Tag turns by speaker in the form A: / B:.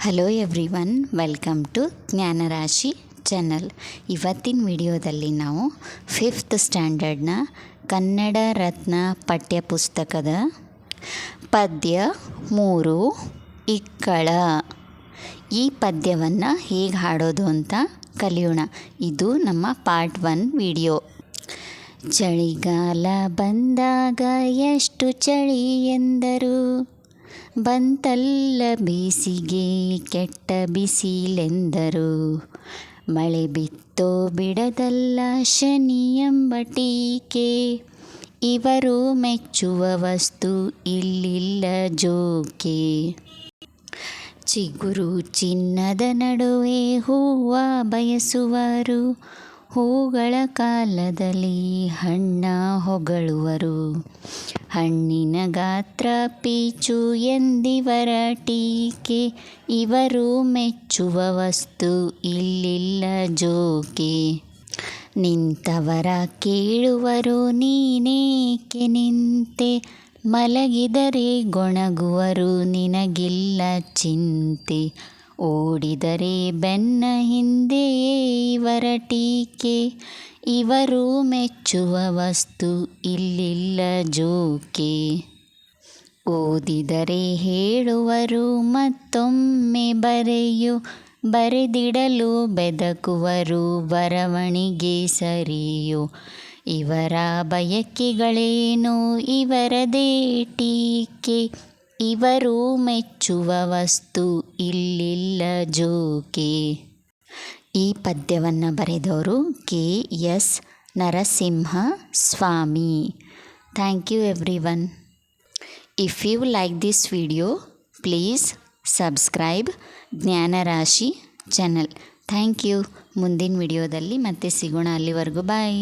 A: Hello everyone, welcome to Jnanarashi channel. ಇವತ್ತಿನ ವಿಡಿಯೋದಲ್ಲಿ ನಾವು 5th ಸ್ಟ್ಯಾಂಡರ್ಡ್ನ ಕನ್ನಡ ರತ್ನ ಪಠ್ಯಪುಸ್ತಕದ ಪದ್ಯ 3 ಇಕ್ಕಳ ಈ ಪದ್ಯವನ್ನು ಹೇಗೆ ಹಾಡೋದು ಅಂತ ಕಲಿಯೋಣ. ಇದು ನಮ್ಮ ಪಾರ್ಟ್ 1 ವಿಡಿಯೋ. ಚಳಿಗಾಲ ಬಂದಾಗ ಎಷ್ಟು ಚಳಿ ಎಂದರು, ಬಂತಲ್ಲ ಬೇಸಿಗೆ ಕೆಟ್ಟ ಬಿಸಿಲೆಂದರು. ಮಳೆ ಬಿತ್ತೋ ಬಿಡದಲ್ಲ ಶನಿ ಎಂಬ ಟೀಕೆ, ಇವರು ಮೆಚ್ಚುವ ವಸ್ತು ಇಲ್ಲಿಲ್ಲ ಜೋಕೆ. ಚಿಗುರು ಚಿನ್ನದ ನಡುವೆ ಹೂವ ಬಯಸುವರು, ಹೂಗಳ ಕಾಲದಲ್ಲಿ ಹಣ್ಣ ಹೊಗಳುವರು. ಹಣ್ಣಿನ ಗಾತ್ರ ಪೀಚು ಎಂದಿವರ ಟೀಕೆ, ಇವರು ಮೆಚ್ಚುವ ವಸ್ತು ಇಲ್ಲಿಲ್ಲ ಜೋಕೆ. ನಿಂತವರ ಕೇಳುವರು ನೀನೇಕೆ ನಿಂತೆ, ಮಲಗಿದರೆ ಗೊಣಗುವರು ನಿನಗಿಲ್ಲ ಚಿಂತೆ. ಓಡಿದರೆ ಬೆನ್ನ ಹಿಂದೆಯೇ ಇವರ ಟೀಕೆ, ಇವರು ಮೆಚ್ಚುವ ವಸ್ತು ಇಲ್ಲಿಲ್ಲ ಜೋಕೆ. ಓದಿದರೆ ಹೇಳುವರು ಮತ್ತೊಮ್ಮೆ ಬರೆಯು, ಬರೆದಿಡಲು ಬೆದಕುವರು ಬರವಣಿಗೆ ಸರಿಯು. ಇವರ ಬಯಕೆಗಳೇನು ಇವರದೇ ಟೀಕೆ, ಇವರು ಮೆಚ್ಚುವ ವಸ್ತು ಇಲ್ಲಿಲ್ಲ ಜೋಕೆ. ಈ ಪದ್ಯವನ್ನು ಬರೆದವರು KS Narasimha Swamy. Thank you everyone. If you like this video please subscribe Jnanarashi channel. Thank you. ಮುಂದಿನ ವಿಡಿಯೋದಲ್ಲಿ ಮತ್ತೆ ಸಿಗೋಣ. ಅಲ್ಲಿವರೆಗೂ ಬಾಯ್.